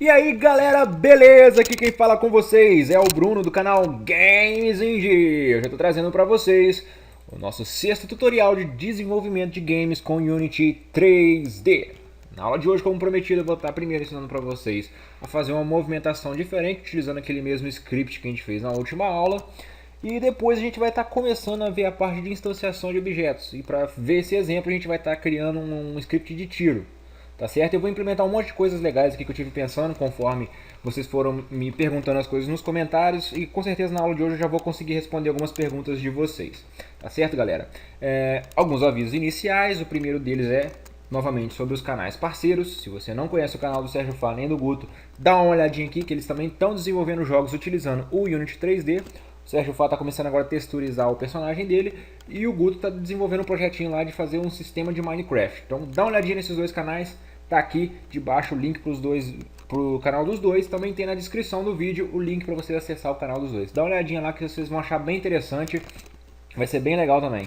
E aí galera, beleza? Aqui quem fala com vocês é o Bruno do canal Games Indie. Eu já tô trazendo para vocês o nosso sexto tutorial de desenvolvimento de games com Unity 3D. Na aula de hoje, como prometido, eu vou estar primeiro ensinando para vocês a fazer uma movimentação diferente, utilizando aquele mesmo script que a gente fez na última aula. E depois a gente vai estar começando a ver a parte de instanciação de objetos. E para ver esse exemplo, a gente vai estar criando um script de tiro. Tá certo? Eu vou implementar um monte de coisas legais aqui que eu tive pensando conforme vocês foram me perguntando as coisas nos comentários. E com certeza na aula de hoje eu já vou conseguir responder algumas perguntas de vocês. Tá certo, galera? Alguns avisos iniciais. O primeiro deles é, novamente, sobre os canais parceiros. Se você não conhece o canal do Sérgio Fá nem do Guto, dá uma olhadinha aqui que eles também estão desenvolvendo jogos utilizando o Unity 3D. O Sérgio Fá está começando agora a texturizar o personagem dele e o Guto está desenvolvendo um projetinho lá de fazer um sistema de Minecraft. Então dá uma olhadinha nesses dois canais, tá aqui debaixo o link para os dois, pro canal dos dois. Também tem na descrição do vídeo o link para vocês acessar o canal dos dois. Dá uma olhadinha lá que vocês vão achar bem interessante, vai ser bem legal também.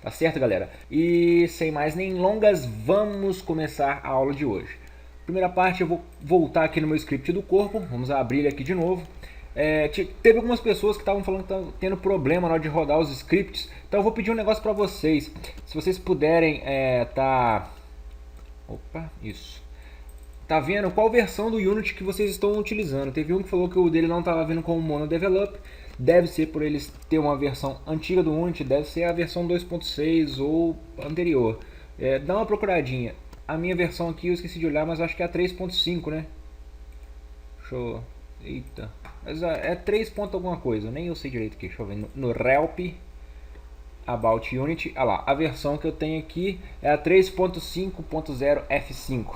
Tá certo, galera? E sem mais nem longas, vamos começar a aula de hoje. Primeira parte, eu vou voltar aqui no meu script do corpo, vamos abrir ele aqui de novo. Teve algumas pessoas que estavam falando que estavam tendo problema na hora de rodar os scripts. Então eu vou pedir um negócio para vocês. Se vocês puderem tá vendo qual versão do Unity que vocês estão utilizando. Teve um que falou que o dele não estava vindo como monodevelop. Deve ser por eles ter uma versão antiga do Unity. Deve ser a versão 2.6 ou anterior. Dá uma procuradinha. A minha versão aqui eu esqueci de olhar, mas acho que é a 3.5, né? Show. Eita. Mas é 3 ponto alguma coisa, nem eu sei direito aqui. Deixa eu ver no Help About Unity. Ah lá, a versão que eu tenho aqui é a 3.5.0 F5.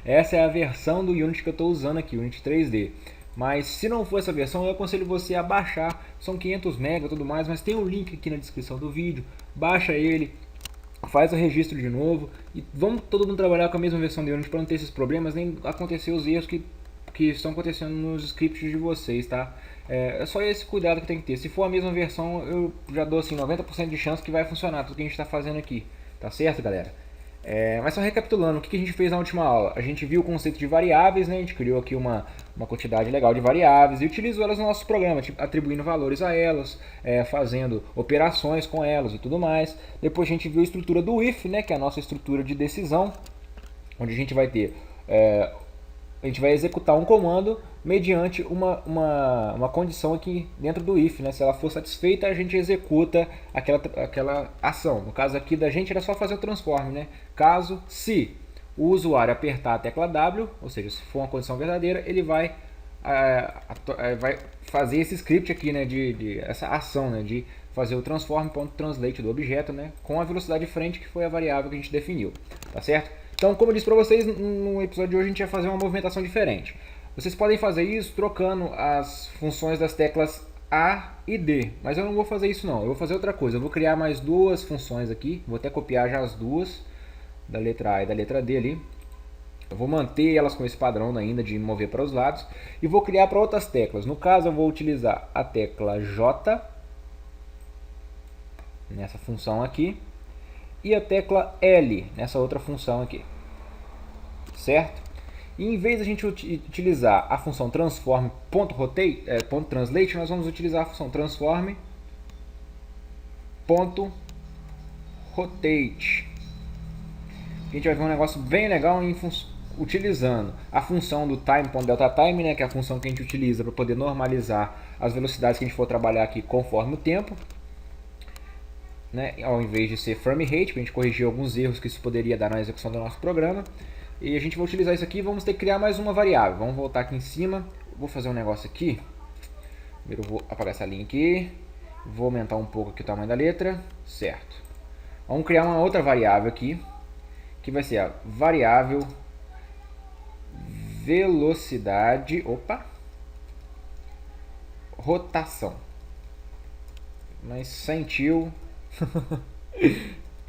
Essa é a versão do Unity que eu estou usando aqui, Unity 3D. Mas se não for essa versão, eu aconselho você a baixar. São 500 MB e tudo mais, mas tem um link aqui na descrição do vídeo. Baixa ele, faz o registro de novo e vamos todo mundo trabalhar com a mesma versão do Unity para não ter esses problemas, nem acontecer os erros que estão acontecendo nos scripts de vocês, tá? É só esse cuidado que tem que ter. Se for a mesma versão, eu já dou assim 90% de chance que vai funcionar tudo que a gente está fazendo aqui, tá certo, galera? Mas só recapitulando, o que a gente fez na última aula? A gente viu o conceito de variáveis, né? A gente criou aqui uma quantidade legal de variáveis e utilizou elas no nosso programa, tipo, atribuindo valores a elas, fazendo operações com elas e tudo mais. Depois a gente viu a estrutura do if, né? Que é a nossa estrutura de decisão, onde a gente vai ter... a gente vai executar um comando mediante uma condição aqui dentro do if, né? Se ela for satisfeita, a gente executa aquela ação. No caso aqui da gente era só fazer o transform, né? Caso se o usuário apertar a tecla W, ou seja, se for uma condição verdadeira, ele vai fazer esse script aqui, né? Essa ação, né? De fazer o transform.translate do objeto, né? Com a velocidade de frente, que foi a variável que a gente definiu, tá certo? Então, como eu disse para vocês, no episódio de hoje a gente vai fazer uma movimentação diferente. Vocês podem fazer isso trocando as funções das teclas A e D, mas eu não vou fazer isso não, eu vou fazer outra coisa. Eu vou criar mais duas funções aqui, vou até copiar já as duas, da letra A e da letra D ali. Eu vou manter elas com esse padrão ainda de mover para os lados e vou criar para outras teclas. No caso eu vou utilizar a tecla J, nessa função aqui, e a tecla L, nessa outra função aqui. Certo? E em vez de a gente utilizar a função transform.translate, nós vamos utilizar a função transform.rotate. A gente vai ver um negócio bem legal utilizando a função do time.deltaTime, né, que é a função que a gente utiliza para poder normalizar as velocidades que a gente for trabalhar aqui conforme o tempo, né, ao invés de ser frame rate, para a gente corrigir alguns erros que isso poderia dar na execução do nosso programa. E a gente vai utilizar isso aqui e vamos ter que criar mais uma variável. Vamos voltar aqui em cima. Vou fazer um negócio aqui. Primeiro eu vou apagar essa linha aqui. Vou aumentar um pouco aqui o tamanho da letra. Certo. Vamos criar uma outra variável aqui, que vai ser a variável velocidade, rotação. Mas sem tio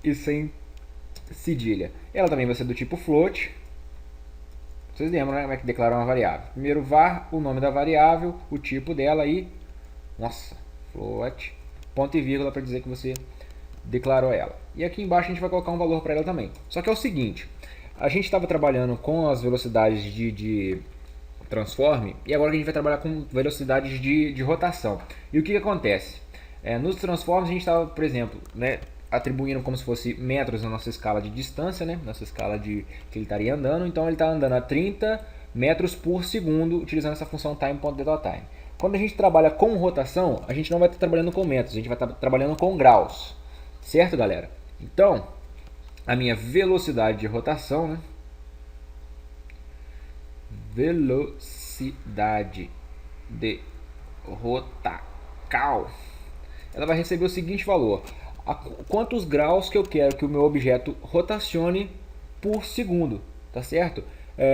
e sem cedilha. Ela também vai ser do tipo float. Vocês lembram, né, como é que declara uma variável? Primeiro var, o nome da variável, o tipo dela e... Nossa, float, ponto e vírgula para dizer que você declarou ela. E aqui embaixo a gente vai colocar um valor para ela também. Só que é o seguinte, a gente estava trabalhando com as velocidades de transform, e agora a gente vai trabalhar com velocidades de rotação. E o que acontece? Nos transforms a gente estava, por exemplo, né, atribuindo como se fosse metros na nossa escala de distância, né, nossa escala de que ele estaria andando, então ele está andando a 30 metros por segundo utilizando essa função time.deltaTime. Quando a gente trabalha com rotação, a gente não vai estar trabalhando com metros, a gente vai estar trabalhando com graus, certo, galera? Então, a minha velocidade de rotação, né, velocidade de rotacal, ela vai receber o seguinte valor: quantos graus que eu quero que o meu objeto rotacione por segundo, tá certo?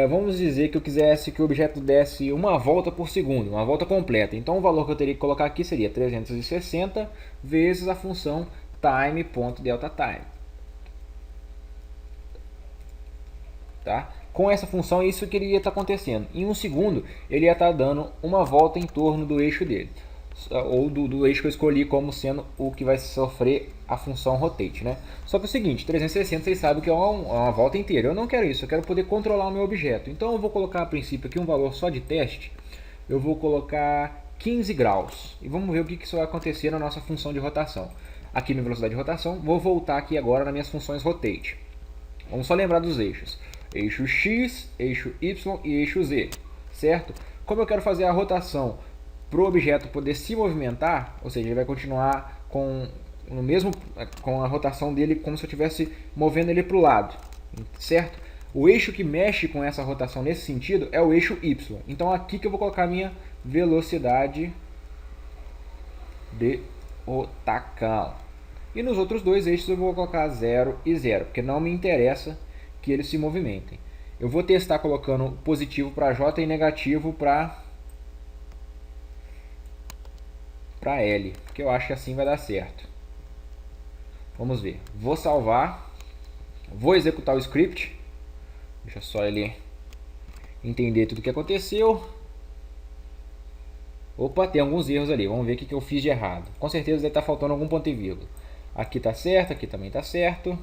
Vamos dizer que eu quisesse que o objeto desse uma volta por segundo, uma volta completa. Então o valor que eu teria que colocar aqui seria 360 vezes a função time.deltaTime. Tá? Com essa função, isso que iria estar acontecendo. Em um segundo, ele ia estar dando uma volta em torno do eixo dele, ou do eixo que eu escolhi como sendo o que vai sofrer a função rotate, né? Só que é o seguinte, 360 vocês sabem que é uma volta inteira. Eu não quero isso, eu quero poder controlar o meu objeto. Então eu vou colocar a princípio aqui um valor só de teste. Eu vou colocar 15 graus. E vamos ver o que isso vai acontecer na nossa função de rotação. Aqui na velocidade de rotação, vou voltar aqui agora nas minhas funções rotate. Vamos só lembrar dos eixos. Eixo X, eixo Y e eixo Z, certo? Como eu quero fazer a rotação para o objeto poder se movimentar, ou seja, ele vai continuar com a rotação dele como se eu estivesse movendo ele para o lado, certo? O eixo que mexe com essa rotação nesse sentido é o eixo Y. Então aqui que eu vou colocar a minha velocidade de rotação. E nos outros dois eixos eu vou colocar 0 e 0, porque não me interessa que eles se movimentem. Eu vou testar colocando positivo para J e negativo para L, porque eu acho que assim vai dar certo. Vamos ver. Vou salvar. Vou executar o script. Deixa só ele entender tudo o que aconteceu. Opa, tem alguns erros ali. Vamos ver o que eu fiz de errado. Com certeza deve estar faltando algum ponto e vírgula. Aqui está certo, aqui também está certo.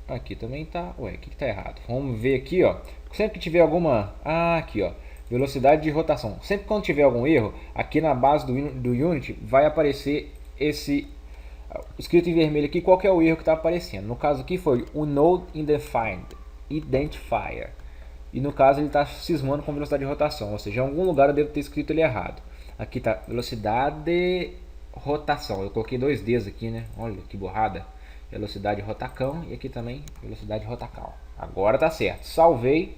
Aqui também tá. Ué, o que tá errado? Vamos ver aqui, ó. Sempre que tiver alguma. Aqui, ó. Velocidade de rotação. Sempre quando tiver algum erro, aqui na base do Unity vai aparecer esse escrito em vermelho aqui. Qual que é o erro que está aparecendo? No caso aqui foi o Node Indefined Identifier. E no caso ele está cismando com velocidade de rotação. Ou seja, em algum lugar eu devo ter escrito ele errado. Aqui tá velocidade de rotação. Eu coloquei dois Ds aqui, né? Olha que borrada. Velocidade rotacão e aqui também velocidade rotacal. Agora tá certo. Salvei.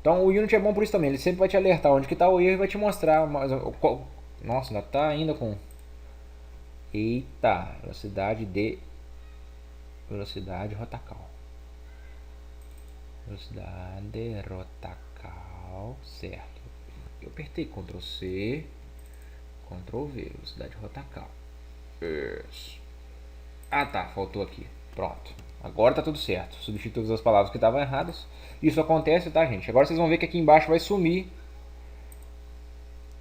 Então o Unity é bom por isso também. Ele sempre vai te alertar onde que tá o erro e vai te mostrar. Nossa, ainda tá ainda com. Eita, velocidade rotacal. Velocidade rotacal, certo. Eu apertei Ctrl C, Ctrl V, velocidade rotacal. Isso. Ah tá, faltou aqui. Pronto. Agora tá tudo certo. Substitui todas as palavras que estavam erradas. Isso acontece, tá, gente? Agora vocês vão ver que aqui embaixo vai sumir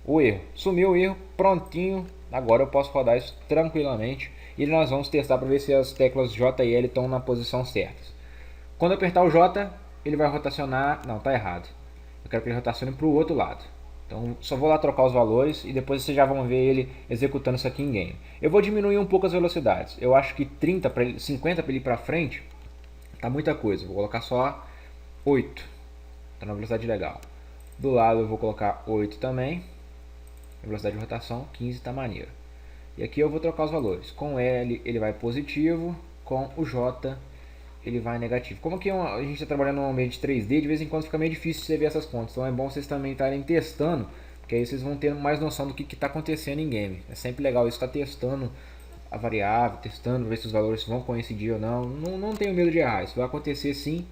o erro. Sumiu o erro, prontinho. Agora eu posso rodar isso tranquilamente. E nós vamos testar para ver se as teclas J e L estão na posição certas. Quando eu apertar o J, ele vai rotacionar. Não, tá errado. Eu quero que ele rotacione para o outro lado. Então só vou lá trocar os valores e depois vocês já vão ver ele executando isso aqui em game. Eu vou diminuir um pouco as velocidades. Eu acho que 30 para 50 para ele ir para frente tá muita coisa. Vou colocar só 8. Tá na velocidade legal. Do lado eu vou colocar 8 também. A velocidade de rotação 15 tá maneiro. E aqui eu vou trocar os valores. Com L ele vai positivo, com o J ele vai negativo. Como aqui a gente está trabalhando no ambiente 3D, de vez em quando fica meio difícil você ver essas contas. Então é bom vocês também estarem testando, porque aí vocês vão ter mais noção do que está acontecendo em game. É sempre legal isso, estar testando a variável, testando, ver se os valores vão coincidir ou não. Não tenho medo de errar, isso vai acontecer sim.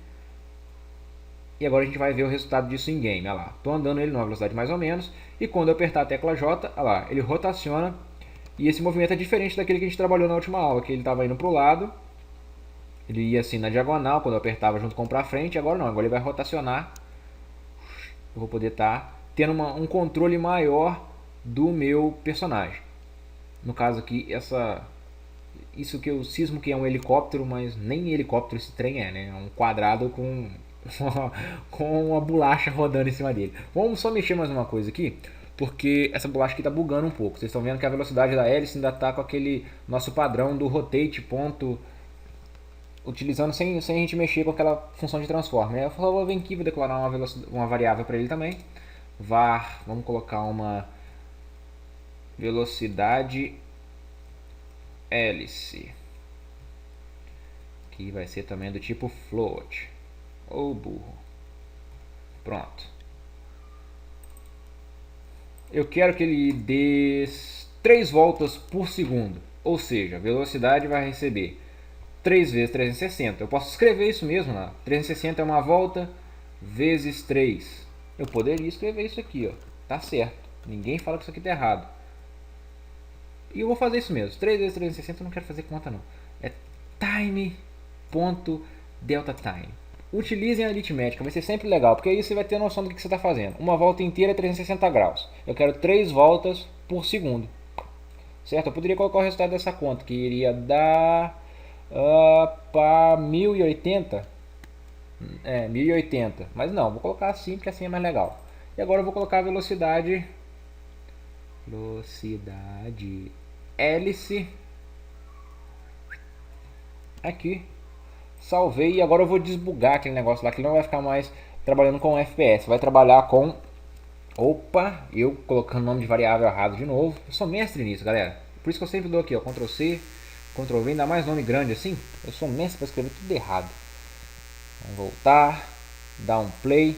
E agora a gente vai ver o resultado disso em game. Olha lá, estou andando ele numa velocidade mais ou menos. E quando eu apertar a tecla J, olha lá, ele rotaciona. E esse movimento é diferente daquele que a gente trabalhou na última aula, que ele estava indo para o lado. Ele ia assim na diagonal, quando eu apertava junto com para frente. Agora não, agora ele vai rotacionar. Eu vou poder estar tendo um controle maior do meu personagem. No caso aqui, isso que eu cismo que é um helicóptero, mas nem helicóptero esse trem é, né? É um quadrado com com uma bolacha rodando em cima dele. Vamos só mexer mais uma coisa aqui, porque essa bolacha aqui tá bugando um pouco. Vocês estão vendo que a velocidade da hélice ainda tá com aquele nosso padrão do rotate ponto, utilizando sem a gente mexer com aquela função de transform, né? Eu vou vir aqui, vou declarar uma variável para ele também. Var, vamos colocar uma velocidade hélice, que vai ser também do tipo float. Ou burro. Pronto. Eu quero que ele dê 3 voltas por segundo. Ou seja, a velocidade vai receber 3 vezes 360. Eu posso escrever isso mesmo lá. 360 é uma volta vezes 3. Eu poderia escrever isso aqui, ó. Tá certo. Ninguém fala que isso aqui tá errado. E eu vou fazer isso mesmo. 3 vezes 360 eu não quero fazer conta não. É time.deltaTime. Utilizem a aritmética, vai ser sempre legal, porque aí você vai ter noção do que você está fazendo. Uma volta inteira é 360 graus. Eu quero 3 voltas por segundo. Certo? Eu poderia colocar o resultado dessa conta, que iria dar para 1080. 1080. Mas não, vou colocar assim, porque assim é mais legal. E agora eu vou colocar a velocidade hélice aqui. Salvei e agora eu vou desbugar aquele negócio lá, que não vai ficar mais trabalhando com FPS, vai trabalhar com... Opa, eu colocando o nome de variável errado de novo. Eu sou mestre nisso, galera. Por isso que eu sempre dou aqui, ó, Ctrl C, Ctrl V, ainda mais nome grande assim. Eu sou mestre para escrever tudo errado. Vamos voltar, dar um play.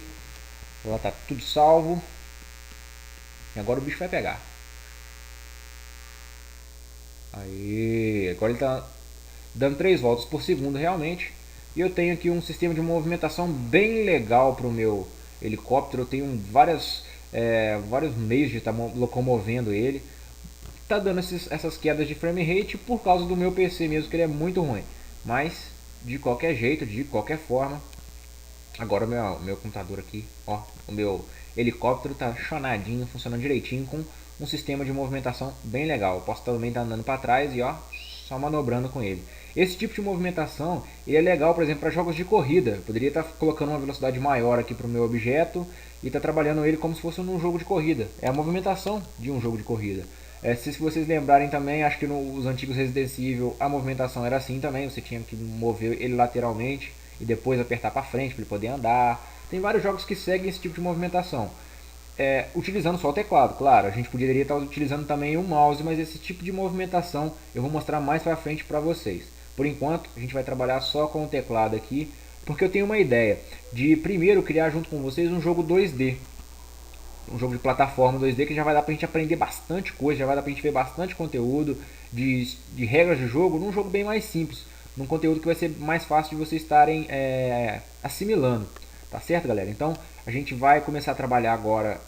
Lá tá tudo salvo. E agora o bicho vai pegar. Aí, agora ele tá dando 3 voltas por segundo realmente. E eu tenho aqui um sistema de movimentação bem legal para o meu helicóptero. Eu tenho vários meios de estar locomovendo ele. Tá dando essas quedas de frame rate por causa do meu PC mesmo, que ele é muito ruim. Mas de qualquer jeito, de qualquer forma, agora o meu computador aqui, ó, o meu helicóptero tá chonadinho, funcionando direitinho com um sistema de movimentação bem legal. Eu posso também estar andando para trás e ó, só manobrando com ele. Esse tipo de movimentação ele é legal, por exemplo, para jogos de corrida. Eu poderia estar colocando uma velocidade maior aqui para o meu objeto e estar trabalhando ele como se fosse num jogo de corrida. É a movimentação de um jogo de corrida. Se vocês lembrarem também, acho que nos antigos Resident Evil a movimentação era assim também. Você tinha que mover ele lateralmente e depois apertar para frente para ele poder andar. Tem vários jogos que seguem esse tipo de movimentação. Utilizando só o teclado, claro, a gente poderia estar utilizando também o mouse, mas esse tipo de movimentação eu vou mostrar mais para frente para vocês. Por enquanto, a gente vai trabalhar só com o teclado aqui, porque eu tenho uma ideia de primeiro criar junto com vocês um jogo 2D. Um jogo de plataforma 2D que já vai dar pra gente aprender bastante coisa, já vai dar pra gente ver bastante conteúdo de regras de jogo num jogo bem mais simples, num conteúdo que vai ser mais fácil de vocês estarem assimilando. Tá certo, galera? Então, a gente vai começar a trabalhar agora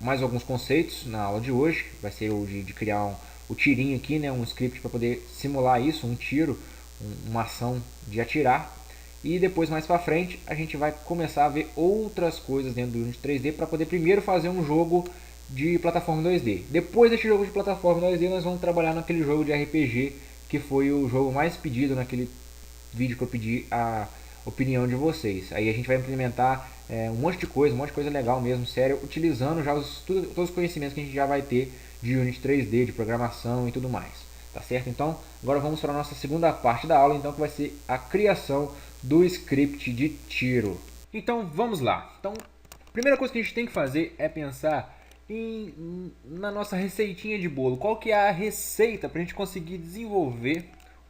mais alguns conceitos na aula de hoje. Vai ser o de criar o tirinho aqui, né? Um script para poder simular isso, um tiro, uma ação de atirar. E depois, mais para frente, a gente vai começar a ver outras coisas dentro do Unity 3D para poder primeiro fazer um jogo de plataforma 2D. Depois desse jogo de plataforma 2D, nós vamos trabalhar naquele jogo de RPG que foi o jogo mais pedido naquele vídeo que eu pedi a opinião de vocês. Aí a gente vai implementar um monte de coisa legal mesmo, sério, utilizando já todos os conhecimentos que a gente já vai ter de Unity 3D, de programação e tudo mais. Tá certo? Então, agora vamos para a nossa segunda parte da aula, então, que vai ser a criação do script de tiro. Então, vamos lá. Então, a primeira coisa que a gente tem que fazer é pensar na nossa receitinha de bolo. Qual que é a receita para a gente conseguir desenvolver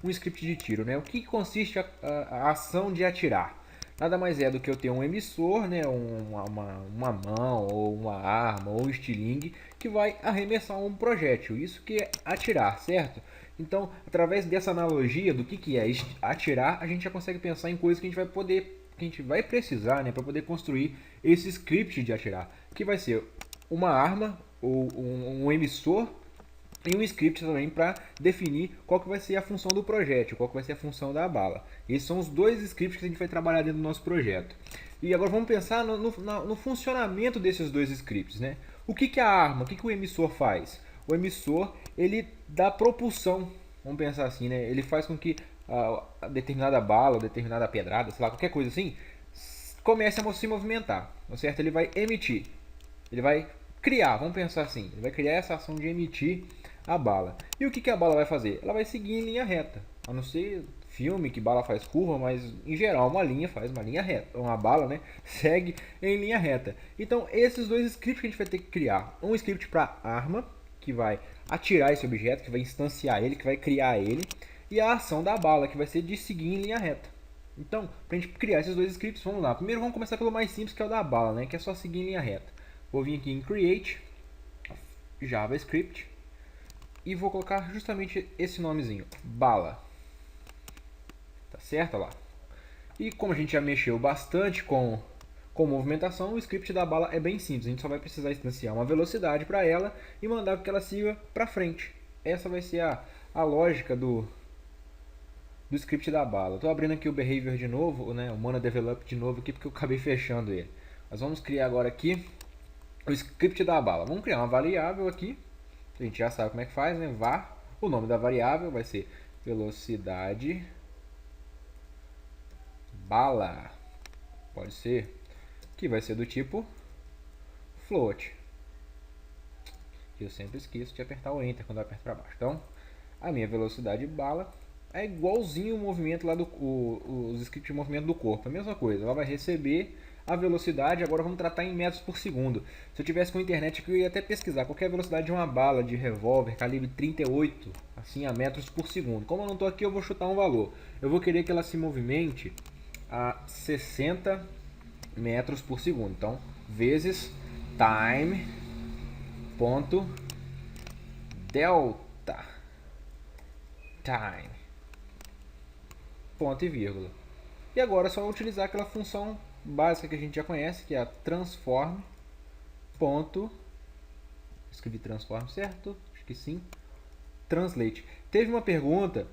um script de tiro, né? O que consiste a ação de atirar? Nada mais é do que eu ter um emissor, né? uma mão, ou uma arma, ou um estilingue, que vai arremessar um projétil. Isso que é atirar, certo? Então, através dessa analogia do que é atirar, a gente já consegue pensar em coisas que a gente vai precisar, né? Para poder construir esse script de atirar. Que vai ser uma arma, ou um emissor, e um script também para definir qual que vai ser a função do projétil, qual que vai ser a função da bala. Esses são os dois scripts que a gente vai trabalhar dentro do nosso projeto. E agora vamos pensar no funcionamento desses dois scripts, né? O que é a arma? O que o emissor faz? O emissor ele dá propulsão vamos pensar assim, né? Ele faz com que a determinada bala, determinada pedrada, sei lá, qualquer coisa assim, comece a se movimentar, tá certo? Ele vai emitir, ele vai criar, vamos pensar assim, ele vai criar essa ação de emitir a bala. E o que, que a bala vai fazer? Ela vai seguir em linha reta, a não ser filme que bala faz curva, mas em geral uma linha faz uma linha reta, uma bala, né, segue em linha reta. Então esses dois scripts que a gente vai ter que criar, um script para arma, que vai atirar esse objeto, que vai instanciar ele, que vai criar ele, e a ação da bala, que vai ser de seguir em linha reta. Então, para a gente criar esses dois scripts, vamos lá. Primeiro vamos começar pelo mais simples, que é o da bala, né, que é só seguir em linha reta. Vou vir aqui em Create, JavaScript, e vou colocar justamente esse nomezinho, bala. Tá certo? Olha lá. E como a gente já mexeu bastante com movimentação, o script da bala é bem simples. A gente só vai precisar instanciar uma velocidade para ela e mandar que ela siga para frente. Essa vai ser a lógica do script da bala. Estou abrindo aqui o behavior de novo, né, o MonaDevelop de novo aqui, porque eu acabei fechando ele. Mas vamos criar agora aqui o script da bala. Vamos criar uma variável aqui. A gente já sabe como é que faz, né? Var. O nome da variável vai ser velocidade bala. Pode ser. Que vai ser do tipo float. Que eu sempre esqueço de apertar o Enter quando eu aperto para baixo. Então, a minha velocidade bala é igualzinho o movimento lá os scripts de movimento do corpo. A mesma coisa. Ela vai receber a velocidade. Agora vamos tratar em metros por segundo. Se eu tivesse com internet, eu ia até pesquisar qual é a velocidade de uma bala de revólver calibre 38, assim, a metros por segundo. Como eu não estou aqui, eu vou chutar um valor. Eu vou querer que ela se movimente a 60 metros por segundo. Então, vezes time ponto delta time ponto e vírgula. E agora é só utilizar aquela função básica que a gente já conhece, que é a transform ponto, escrevi transform certo? Acho que sim. Translate. Teve uma pergunta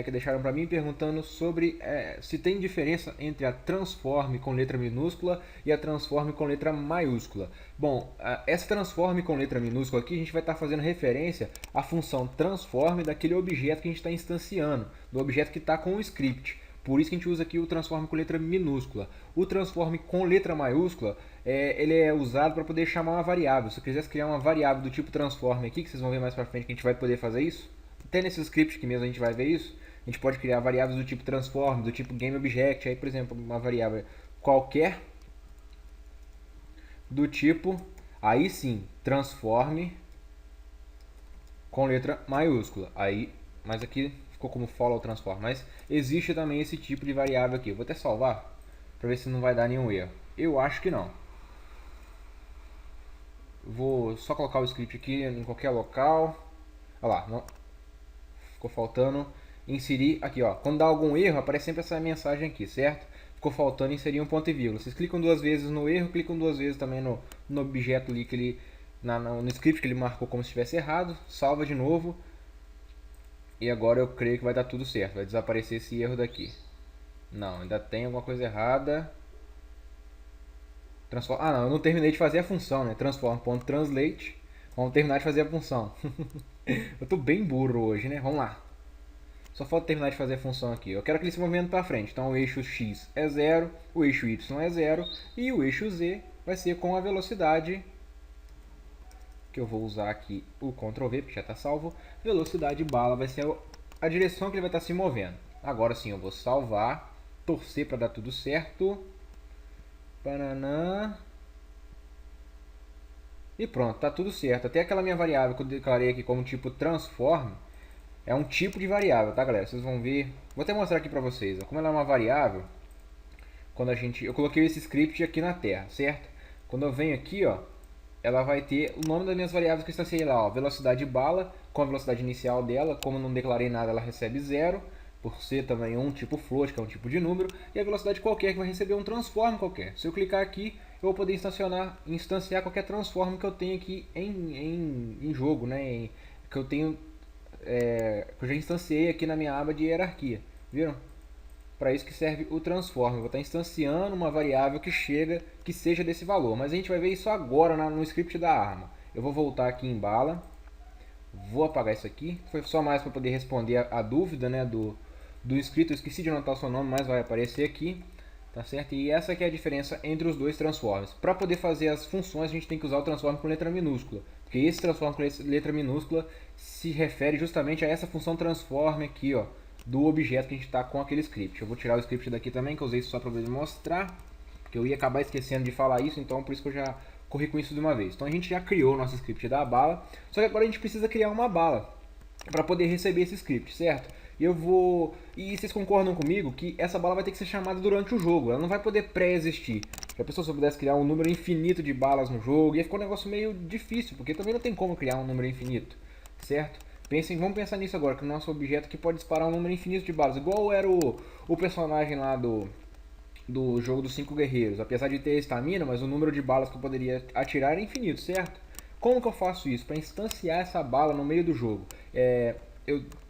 que deixaram para mim perguntando sobre se tem diferença entre a transform com letra minúscula e a transform com letra maiúscula. Bom, essa transform com letra minúscula aqui a gente vai estar fazendo referência à função transform daquele objeto que a gente está instanciando, do objeto que está com o script. Por isso que a gente usa aqui o transform com letra minúscula. O transform com letra maiúscula, ele é usado para poder chamar uma variável. Se eu quisesse criar uma variável do tipo transform aqui, que vocês vão ver mais para frente que a gente vai poder fazer isso, até nesse script que mesmo a gente vai ver isso, a gente pode criar variáveis do tipo transform, do tipo GameObject, aí por exemplo, uma variável qualquer do tipo, aí sim, transform com letra maiúscula. Aí, mas aqui ficou como follow transform, mas existe também esse tipo de variável aqui. Eu vou até salvar para ver se não vai dar nenhum erro. Eu acho que não. Vou só colocar o script aqui em qualquer local. Olha lá, não, ficou faltando inserir aqui, ó. Quando dá algum erro, aparece sempre essa mensagem aqui, certo? Ficou faltando inserir um ponto e vírgula. Vocês clicam duas vezes no erro, clicam duas vezes também no objeto ali que ele no script que ele marcou como se estivesse errado, salva de novo. E agora eu creio que vai dar tudo certo, vai desaparecer esse erro daqui. Não, ainda tem alguma coisa errada. Não, eu não terminei de fazer a função, né? Transform.translate. Vamos terminar de fazer a função. Eu tô bem burro hoje, né? Vamos lá. Só falta terminar de fazer a função aqui. Eu quero que ele se movimente para frente. Então o eixo X é 0, o eixo Y é 0 e o eixo Z vai ser com a velocidade, que eu vou usar aqui o Ctrl V, porque já está salvo. Velocidade bala vai ser a direção que ele vai estar se movendo. Agora sim eu vou salvar, torcer para dar tudo certo. Pananã. E pronto, tá tudo certo. Até aquela minha variável que eu declarei aqui como tipo transform é um tipo de variável, tá galera? Vocês vão ver. Vou até mostrar aqui pra vocês. Como ela é uma variável, quando eu coloquei esse script aqui na terra, certo? Quando eu venho aqui, ó, ela vai ter o nome das minhas variáveis que eu instanciei lá, ó, velocidade bala, com a velocidade inicial dela, como não declarei nada, ela recebe 0, por ser também um tipo float, que é um tipo de número, e a velocidade qualquer, que vai receber um transform qualquer. Se eu clicar aqui, eu vou poder instanciar qualquer transform que eu tenho aqui em jogo, né? Que eu tenho, que eu já instanciei aqui na minha aba de hierarquia, viram? Para isso que serve o transform. Eu vou estar instanciando uma variável que seja desse valor. Mas a gente vai ver isso agora no script da arma. Eu vou voltar aqui em bala. Vou apagar isso aqui. Foi só mais para poder responder a dúvida, né, do inscrito. Eu esqueci de anotar o seu nome, mas vai aparecer aqui. Tá certo? E essa aqui é a diferença entre os dois transforms. Para poder fazer as funções, a gente tem que usar o transform com letra minúscula. Porque esse transform com letra minúscula se refere justamente a essa função transform aqui, ó, do objeto que a gente está com aquele script. Eu vou tirar o script daqui também, que eu usei só para poder mostrar. Porque eu ia acabar esquecendo de falar isso, então por isso que eu já corri com isso de uma vez. Então a gente já criou o nosso script da bala, só que agora a gente precisa criar uma bala para poder receber esse script, certo? E vocês concordam comigo que essa bala vai ter que ser chamada durante o jogo, ela não vai poder pré-existir. Se a pessoa só pudesse criar um número infinito de balas no jogo, ia ficar um negócio meio difícil, porque também não tem como criar um número infinito, certo? Vamos pensar nisso agora, que o nosso objeto aqui pode disparar um número infinito de balas, igual era o personagem lá do jogo dos 5 guerreiros. Apesar de ter estamina, mas o número de balas que eu poderia atirar era infinito, certo? Como que eu faço isso? Para instanciar essa bala no meio do jogo.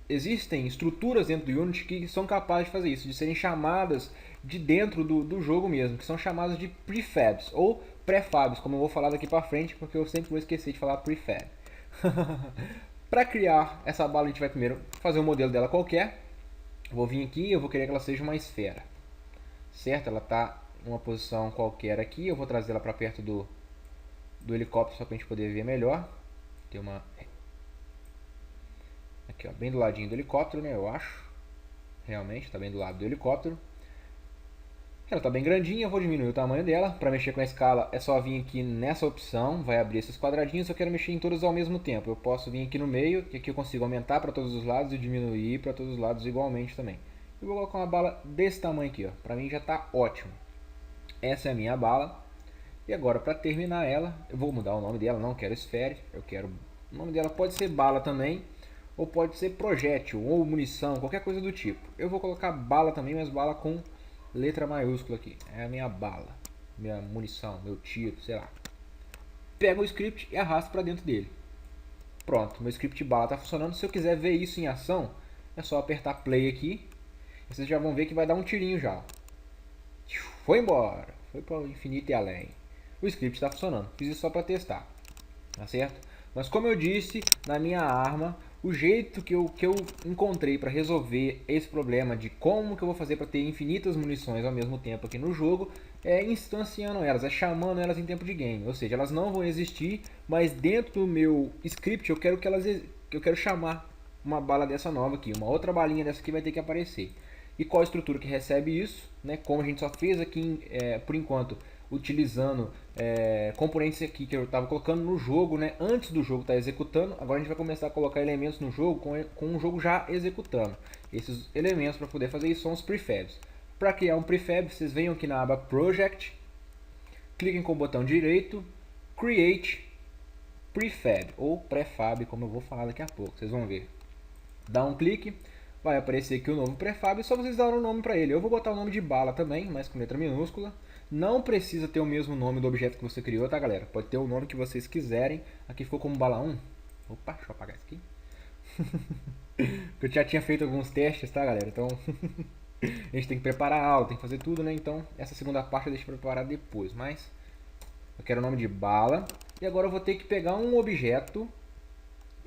Existem estruturas dentro do Unity que são capazes de fazer isso, de serem chamadas de dentro do jogo mesmo, que são chamadas de prefabs, ou prefabs, como eu vou falar daqui para frente, porque eu sempre vou esquecer de falar prefab. Para criar essa bala, a gente vai primeiro fazer um modelo dela qualquer. Vou vir aqui, eu vou querer que ela seja uma esfera. Certo? Ela está em uma posição qualquer aqui. Eu vou trazer ela para perto do helicóptero só para a gente poder ver melhor. Tem uma aqui, ó, bem do ladinho do helicóptero, né? Eu acho. Realmente, está bem do lado do helicóptero. Ela está bem grandinha, eu vou diminuir o tamanho dela. Para mexer com a escala é só vir aqui nessa opção, vai abrir esses quadradinhos. Eu quero mexer em todos ao mesmo tempo. Eu posso vir aqui no meio, que aqui eu consigo aumentar para todos os lados e diminuir para todos os lados igualmente também. Eu vou colocar uma bala desse tamanho aqui, ó. Para mim já está ótimo. Essa é a minha bala. E agora, para terminar ela, eu vou mudar o nome dela. Não quero esfera, eu quero... O nome dela pode ser bala também, ou pode ser projétil, ou munição, qualquer coisa do tipo. Eu vou colocar bala também, mas bala com letra maiúscula aqui. É a minha bala, minha munição, meu tiro, sei lá. Pego o script e arrasto para dentro dele. Pronto, meu script bala está funcionando. Se eu quiser ver isso em ação, é só apertar play aqui. E vocês já vão ver que vai dar um tirinho já. Foi embora, foi para o infinito e além. O script está funcionando, fiz isso só para testar, tá certo? Mas como eu disse, na minha arma, o jeito que eu encontrei para resolver esse problema de como que eu vou fazer para ter infinitas munições ao mesmo tempo aqui no jogo é instanciando elas, é chamando elas em tempo de game. Ou seja, elas não vão existir, mas dentro do meu script eu quero chamar uma bala dessa nova aqui, uma outra balinha dessa aqui vai ter que aparecer. E qual a estrutura que recebe isso, né? Como a gente só fez aqui por enquanto utilizando componentes aqui que eu estava colocando no jogo, né? Antes do jogo estar executando. Agora a gente vai começar a colocar elementos no jogo com o jogo já executando. Esses elementos para poder fazer isso são os prefabs. Para criar um prefab, vocês venham aqui na aba Project, cliquem com o botão direito, Create Prefab, ou Prefab, como eu vou falar daqui a pouco, vocês vão ver. Dá um clique, vai aparecer aqui o novo prefab, só vocês darem um nome para ele. Eu vou botar o nome de bala também, mas com letra minúscula. Não precisa ter o mesmo nome do objeto que você criou, tá, galera? Pode ter o nome que vocês quiserem. Aqui ficou como bala 1. Opa, deixa eu apagar isso aqui. Eu já tinha feito alguns testes, tá, galera? Então, a gente tem que preparar a aula, tem que fazer tudo, né? Então, essa segunda parte eu deixo preparar depois. Mas, eu quero o nome de bala. E agora eu vou ter que pegar um objeto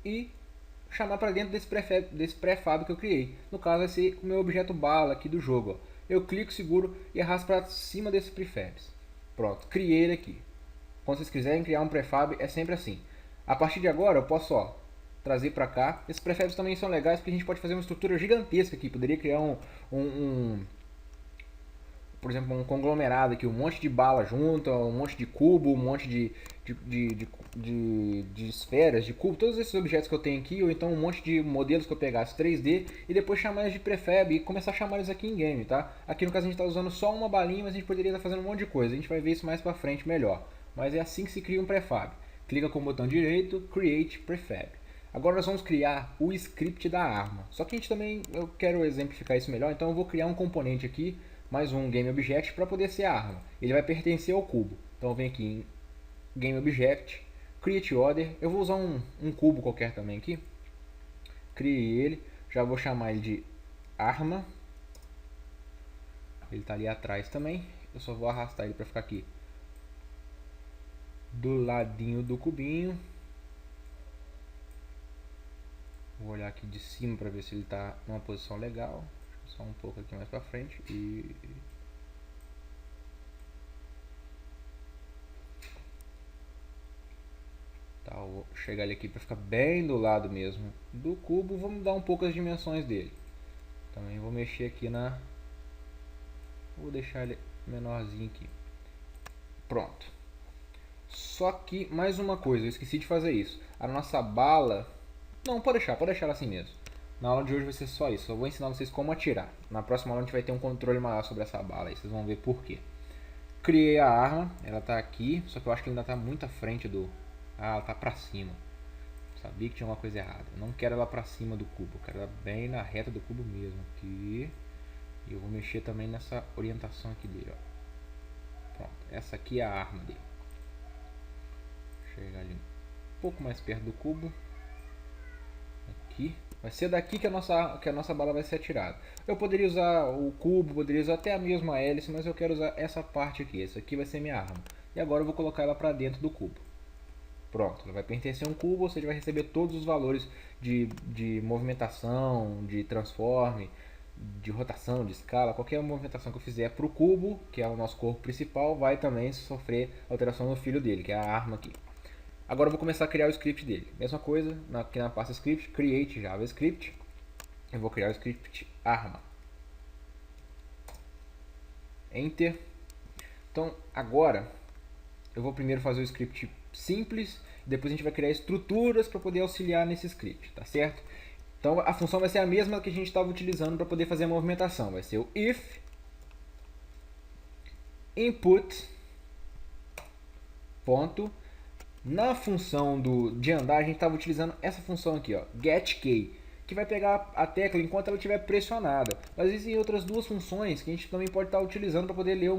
e chamar para dentro desse prefab que eu criei. No caso, vai ser o meu objeto bala aqui do jogo, ó. Eu clico, seguro e arrasto para cima desse prefabs. Pronto, criei ele aqui. Quando vocês quiserem criar um prefab, é sempre assim. A partir de agora, eu posso trazer para cá. Esses prefabs também são legais porque a gente pode fazer uma estrutura gigantesca aqui. Poderia criar por exemplo, um conglomerado aqui, um monte de bala junto, um monte de cubo, um monte de esferas, de cubo, todos esses objetos que eu tenho aqui, ou então um monte de modelos que eu pegasse 3D e depois chamar eles de prefab e começar a chamar eles aqui em game, tá? Aqui no caso a gente está usando só uma balinha, mas a gente poderia estar fazendo um monte de coisa, a gente vai ver isso mais pra frente melhor. Mas é assim que se cria um prefab. Clica com o botão direito, Create Prefab. Agora nós vamos criar o script da arma. Só que eu quero exemplificar isso melhor, então eu vou criar um componente aqui, mais um Game Object, para poder ser a arma. Ele vai pertencer ao cubo. Então eu venho aqui em Game Object, Create Order. Eu vou usar um cubo qualquer também aqui. Criei ele. Já vou chamar ele de arma. Ele está ali atrás também. Eu só vou arrastar ele para ficar aqui do ladinho do cubinho. Vou olhar aqui de cima para ver se ele está numa posição legal. Só um pouco aqui mais para frente e tá, vou chegar ele aqui para ficar bem do lado mesmo do cubo. Vou mudar um pouco as dimensões dele. Também vou mexer aqui vou deixar ele menorzinho aqui. Pronto. Só que mais uma coisa, eu esqueci de fazer isso. A nossa bala, não, pode deixar ela assim mesmo. Na aula de hoje vai ser só isso. Eu vou ensinar vocês como atirar. Na próxima aula a gente vai ter um controle maior sobre essa bala. Aí vocês vão ver por quê. Criei a arma, ela tá aqui, só que eu acho que ainda tá muito à frente do... Ah, ela tá pra cima. Sabia que tinha uma coisa errada. Eu não quero ela pra cima do cubo, eu quero ela bem na reta do cubo mesmo. Aqui. E eu vou mexer também nessa orientação aqui dele, ó. Pronto, essa aqui é a arma dele. Chegar ali um pouco mais perto do cubo. Aqui. Vai ser daqui que a nossa bala vai ser atirada. Eu poderia usar o cubo, poderia usar até a mesma hélice, mas eu quero usar essa parte aqui. Essa aqui vai ser minha arma. E agora eu vou colocar ela para dentro do cubo. Pronto, ela vai pertencer a um cubo, ou seja, vai receber todos os valores de movimentação, de transforme, de rotação, de escala. Qualquer movimentação que eu fizer para o cubo, que é o nosso corpo principal, vai também sofrer alteração no filho dele, que é a arma aqui. Agora eu vou começar a criar o script dele. Mesma coisa, aqui na pasta script, create JavaScript. Eu vou criar o script arma. Enter. Então agora eu vou primeiro fazer o script simples, depois a gente vai criar estruturas para poder auxiliar nesse script, tá certo? Então a função vai ser a mesma que a gente estava utilizando para poder fazer a movimentação. Vai ser o if input ponto. Na função de andar, a gente estava utilizando essa função aqui, ó, getKey, que vai pegar a tecla enquanto ela estiver pressionada. Mas existem outras duas funções que a gente também pode estar utilizando para poder ler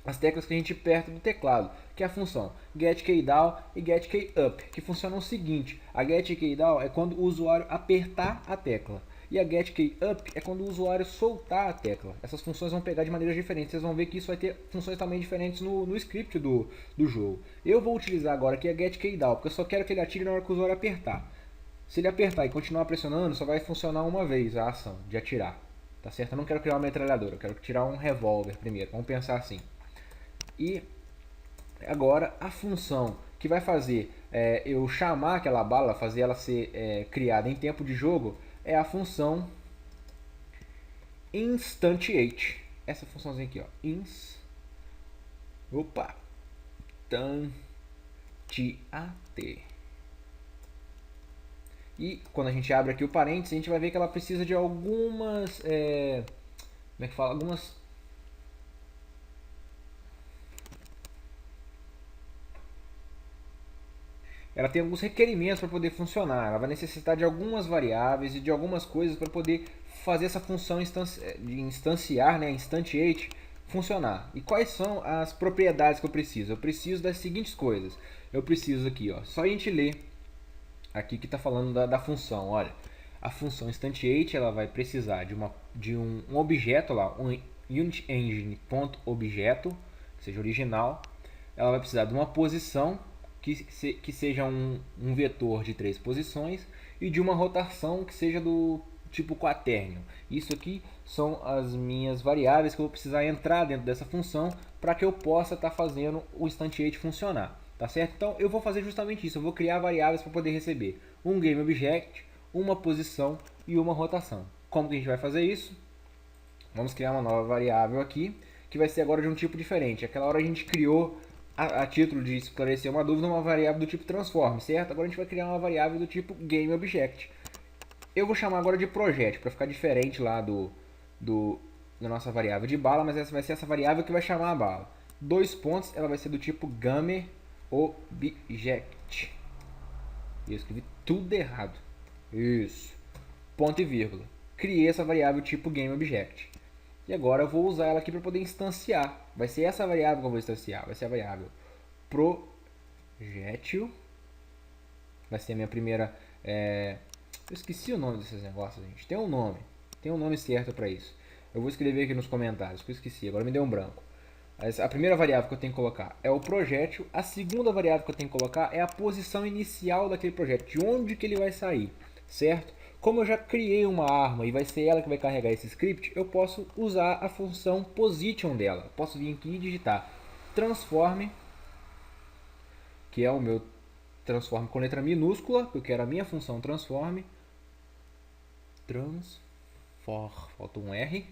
as teclas que a gente aperta do teclado, que é a função getKeyDown e getKeyUp, que funcionam o seguinte: a getKeyDown é quando o usuário apertar a tecla. E a getKeyUp é quando o usuário soltar a tecla. Essas funções vão pegar de maneiras diferentes. Vocês vão ver que isso vai ter funções também diferentes no script do jogo. Eu vou utilizar agora aqui a getKeyDown, porque eu só quero que ele atire na hora que o usuário apertar. Se ele apertar e continuar pressionando, só vai funcionar uma vez a ação de atirar. Tá certo? Eu não quero criar uma metralhadora, eu quero tirar um revólver primeiro. Vamos pensar assim. E agora a função que vai fazer eu chamar aquela bala, fazer ela ser criada em tempo de jogo, é a função instantiate. Essa funçãozinha aqui, ó, instantiate. E quando a gente abre aqui o parênteses, a gente vai ver que ela precisa de algumas, como é que fala, ela tem alguns requerimentos para poder funcionar. Ela vai necessitar de algumas variáveis e de algumas coisas para poder fazer essa função de instanciar, né, instantiate, funcionar. E quais são as propriedades que eu preciso? Eu preciso das seguintes coisas. Eu preciso aqui, ó, só a gente ler aqui que está falando da função. Olha, a função instantiate ela vai precisar de um objeto lá, um unitEngine.objeto, que seja original. Ela vai precisar de uma posição que seja um vetor de 3 posições e de uma rotação que seja do tipo quaternio. Isso aqui são as minhas variáveis que eu vou precisar entrar dentro dessa função para que eu possa estar fazendo o instantiate funcionar. Tá certo? Então eu vou fazer justamente isso. Eu vou criar variáveis para poder receber um GameObject, uma posição e uma rotação. Como que a gente vai fazer isso? Vamos criar uma nova variável aqui, que vai ser agora de um tipo diferente. Aquela hora a gente criou, a título de esclarecer uma dúvida, uma variável do tipo transform, certo? Agora a gente vai criar uma variável do tipo GameObject. Eu vou chamar agora de project, para ficar diferente lá da nossa variável de bala, mas essa vai ser essa variável que vai chamar a bala. 2 pontos, ela vai ser do tipo GameObject. E eu escrevi tudo errado. Isso. Ponto e vírgula. Criei essa variável tipo GameObject. E agora eu vou usar ela aqui para poder instanciar. Vai ser essa variável que eu vou instanciar. Vai ser a variável projectil. Vai ser a minha primeira... Eu esqueci o nome desses negócios, gente. Tem um nome. Tem um nome certo para isso. Eu vou escrever aqui nos comentários, que eu esqueci. Agora me deu um branco. A primeira variável que eu tenho que colocar é o projétil. A segunda variável que eu tenho que colocar é a posição inicial daquele projétil, de onde que ele vai sair, certo? Como eu já criei uma arma e vai ser ela que vai carregar esse script, eu posso usar a função position dela. Posso vir aqui e digitar transform, que é o meu transform com letra minúscula, porque eu quero a minha função transform, falta um R,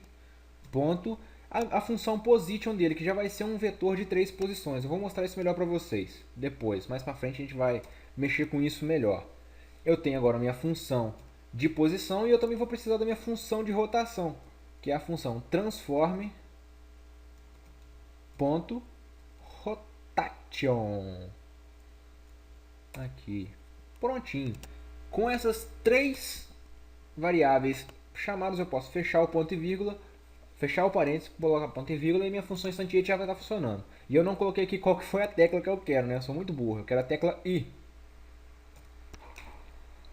ponto, a função position dele, que já vai ser um vetor de 3 posições. Eu vou mostrar isso melhor para vocês depois, mais para frente a gente vai mexer com isso melhor. Eu tenho agora a minha função de posição e eu também vou precisar da minha função de rotação, que é a função transform ponto rotation. Aqui, prontinho. Com essas 3 variáveis chamadas, eu posso fechar o ponto e vírgula, fechar o parênteses, colocar ponto e vírgula e minha função instantiate já vai estar funcionando. E eu não coloquei aqui qual que foi a tecla que eu quero, né? Eu sou muito burro, eu quero a tecla I.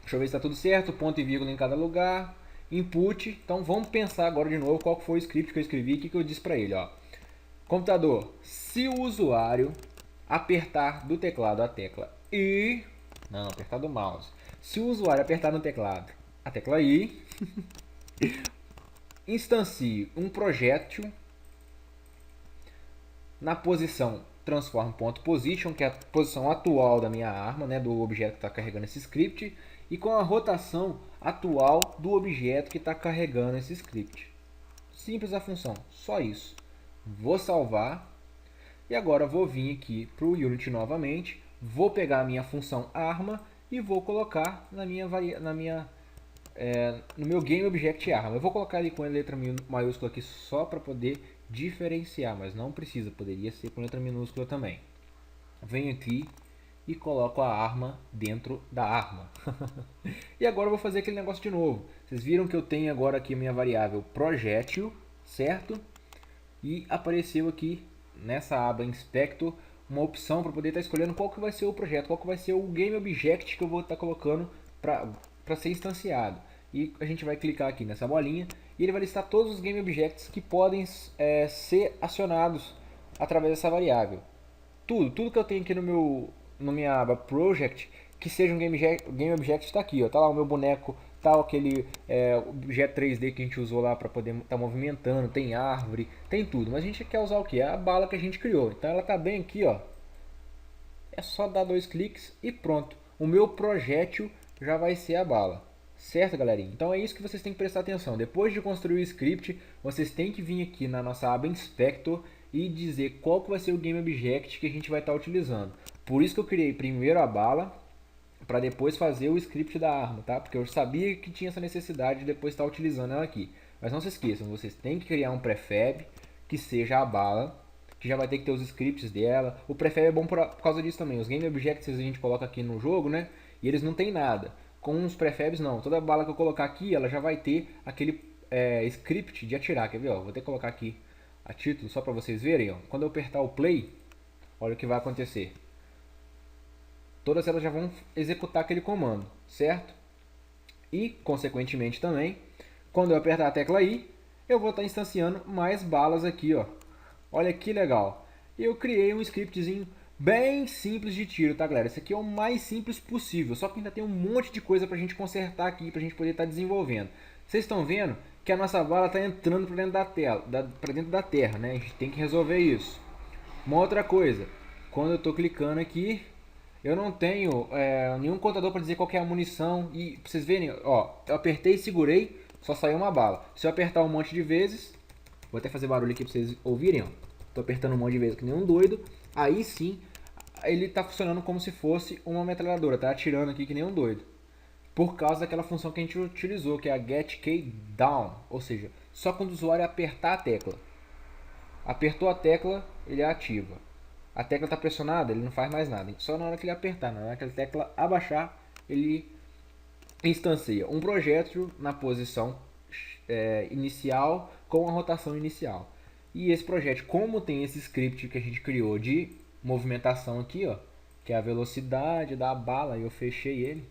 Deixa eu ver se está tudo certo, ponto e vírgula em cada lugar, input. Então vamos pensar agora de novo qual foi o script que eu escrevi, o que eu disse para ele. Ó. Computador, se o usuário apertar do teclado a tecla I, não, apertar do mouse. Se o usuário apertar no teclado a tecla I, instancie um projétil na posição transform.position, que é a posição atual da minha arma, né, do objeto que está carregando esse script, e com a rotação atual do objeto que está carregando esse script. Simples a função, só isso. Vou salvar e agora vou vir aqui para o Unity novamente, vou pegar a minha função arma e vou colocar no meu GameObject.arma. Eu vou colocar ele com a letra maiúscula aqui só para poder diferenciar, mas não precisa, poderia ser com letra minúscula também. Venho aqui e coloco a arma dentro da arma. E agora eu vou fazer aquele negócio de novo. Vocês viram que eu tenho agora aqui a minha variável projétil, certo? E apareceu aqui nessa aba Inspector uma opção para poder estar escolhendo qual que vai ser o projeto, qual que vai ser o GameObject que eu vou estar colocando para ser instanciado. E a gente vai clicar aqui nessa bolinha e ele vai listar todos os GameObjects que podem ser acionados através dessa variável. Tudo que eu tenho aqui na minha aba Project que seja um GameObject está aqui. Ó. Tá lá o meu boneco, tá aquele objeto 3D que a gente usou lá para poder estar movimentando, tem árvore, tem tudo. Mas a gente quer usar o que? A bala que a gente criou. Então ela tá bem aqui, ó. É só dar 2 cliques e pronto. O meu projétil já vai ser a bala. Certo, galerinha? Então é isso que vocês têm que prestar atenção. Depois de construir o script, vocês têm que vir aqui na nossa aba Inspector e dizer qual que vai ser o GameObject que a gente vai estar utilizando. Por isso que eu criei primeiro a bala, para depois fazer o script da arma, tá? Porque eu sabia que tinha essa necessidade de depois estar utilizando ela aqui. Mas não se esqueçam, vocês têm que criar um prefab que seja a bala, que já vai ter que ter os scripts dela. O prefab é bom por causa disso também. Os GameObjects a gente coloca aqui no jogo, né? E eles não tem nada. Com os prefabs não. Toda bala que eu colocar aqui, ela já vai ter aquele script de atirar. Quer ver? Ó, vou até colocar aqui a título só para vocês verem. Ó. Quando eu apertar o play, olha o que vai acontecer. Todas elas já vão executar aquele comando, certo? E, consequentemente também, quando eu apertar a tecla I, eu vou estar instanciando mais balas aqui, ó. Olha que legal. Eu criei um scriptzinho bem simples de tiro, tá, galera? Esse aqui é o mais simples possível, só que ainda tem um monte de coisa pra gente consertar aqui, pra gente poder estar desenvolvendo. Vocês estão vendo que a nossa bala está entrando para dentro da tela, para dentro da terra, né? A gente tem que resolver isso. Uma outra coisa, quando eu estou clicando aqui, eu não tenho nenhum contador para dizer qual que é a munição. E pra vocês verem, ó, eu apertei e segurei, só saiu uma bala. Se eu apertar um monte de vezes, vou até fazer barulho aqui para vocês ouvirem, ó. Tô apertando um monte de vezes que nem um doido. Aí sim, ele está funcionando como se fosse uma metralhadora, tá atirando aqui que nem um doido. Por causa daquela função que a gente utilizou, que é a getKeyDown, ou seja, só quando o usuário apertar a tecla. Apertou a tecla, ele ativa. A tecla está pressionada, ele não faz mais nada. Só na hora que ele apertar, na hora que a tecla abaixar, ele instancia um projétil na posição inicial com a rotação inicial. E esse projétil, como tem esse script que a gente criou de movimentação aqui, ó, que é a velocidade da bala, eu fechei ele.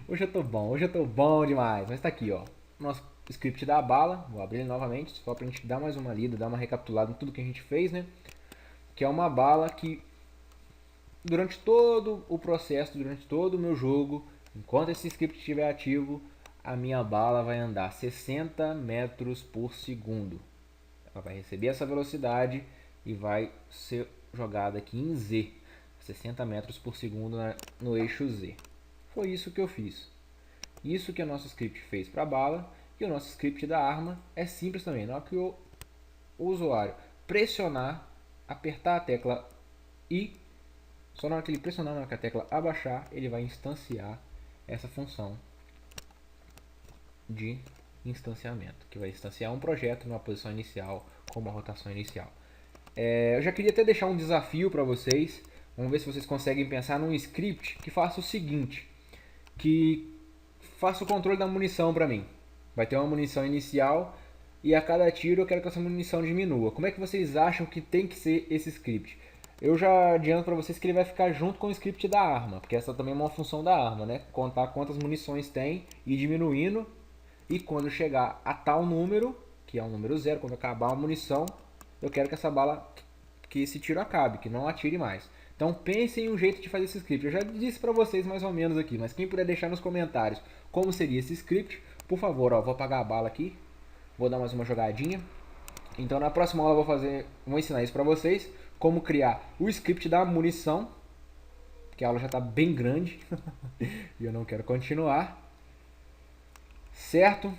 Hoje eu tô bom demais. Mas tá aqui, ó, nosso script da bala, vou abrir ele novamente, só pra gente dar mais uma lida, dar uma recapitulada em tudo que a gente fez, né? Que é uma bala que durante todo o processo, durante todo o meu jogo, enquanto esse script estiver ativo, a minha bala vai andar 60 metros por segundo. Ela vai receber essa velocidade e vai ser jogada aqui em Z, 60 metros por segundo no eixo Z. Foi isso que eu fiz. Isso que o nosso script fez para a bala, e o nosso script da arma é simples também. Na hora que o usuário pressionar, apertar a tecla I, só na hora que ele pressionar, na hora que a tecla abaixar, ele vai instanciar essa função de instanciamento, que vai instanciar um projeto numa posição inicial com uma rotação inicial. Eu já queria até deixar um desafio para vocês. Vamos ver se vocês conseguem pensar num script que faça o seguinte, que faça o controle da munição para mim. Vai ter uma munição inicial e a cada tiro eu quero que essa munição diminua. Como é que vocês acham que tem que ser esse script? Eu já adianto para vocês que ele vai ficar junto com o script da arma, porque essa também é uma função da arma, né? Contar quantas munições tem e diminuindo. E quando chegar a tal número, que é o número 0, quando acabar a munição, eu quero que essa bala, que esse tiro acabe, que não atire mais. Então pensem em um jeito de fazer esse script. Eu já disse para vocês mais ou menos aqui, mas quem puder deixar nos comentários como seria esse script, por favor, ó, vou apagar a bala aqui, vou dar mais uma jogadinha. Então na próxima aula eu vou ensinar isso para vocês, como criar o script da munição, que a aula já está bem grande e eu não quero continuar. Certo?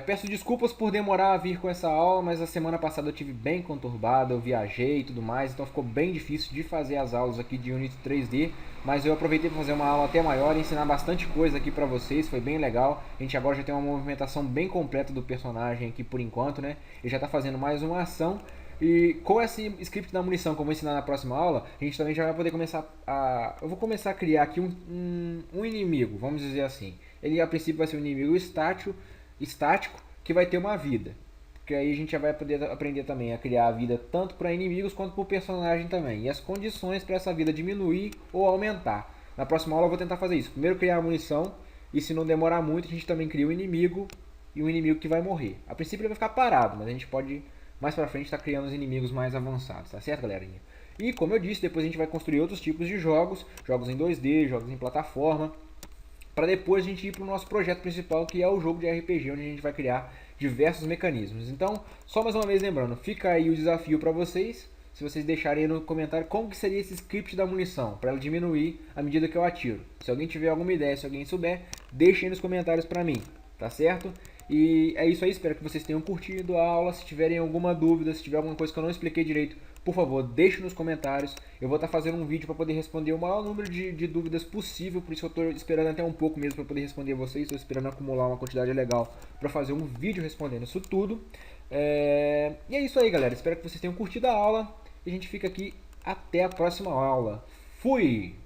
Peço desculpas por demorar a vir com essa aula, mas a semana passada eu tive bem conturbada, eu viajei e tudo mais, então ficou bem difícil de fazer as aulas aqui de Unity 3D, mas eu aproveitei para fazer uma aula até maior e ensinar bastante coisa aqui para vocês, foi bem legal. A gente agora já tem uma movimentação bem completa do personagem aqui por enquanto, né? Ele já está fazendo mais uma ação. E com esse script da munição que eu vou ensinar na próxima aula, a gente também já vai poder começar a... Eu vou começar a criar aqui um inimigo, vamos dizer assim. Ele a princípio vai ser um inimigo estático que vai ter uma vida. Porque aí a gente já vai poder aprender também a criar a vida tanto para inimigos quanto para o personagem também. E as condições para essa vida diminuir ou aumentar. Na próxima aula eu vou tentar fazer isso. Primeiro criar a munição e se não demorar muito a gente também cria um inimigo e um inimigo que vai morrer. A princípio ele vai ficar parado, mas a gente pode mais pra frente estar criando os inimigos mais avançados, tá certo, galerinha? E como eu disse, depois a gente vai construir outros tipos de jogos em 2D, jogos em plataforma, para depois a gente ir para o nosso projeto principal, que é o jogo de RPG, onde a gente vai criar diversos mecanismos. Então, só mais uma vez lembrando, fica aí o desafio para vocês, se vocês deixarem aí no comentário como que seria esse script da munição, para ela diminuir à medida que eu atiro. Se alguém tiver alguma ideia, se alguém souber, deixem aí nos comentários para mim, tá certo? E é isso aí, espero que vocês tenham curtido a aula. Se tiverem alguma dúvida, se tiver alguma coisa que eu não expliquei direito, por favor, deixe nos comentários. Eu vou estar fazendo um vídeo para poder responder o maior número de dúvidas possível, por isso eu estou esperando até um pouco mesmo para poder responder a vocês. Estou esperando acumular uma quantidade legal para fazer um vídeo respondendo isso tudo. E é isso aí, galera. Espero que vocês tenham curtido a aula. E a gente fica aqui até a próxima aula. Fui!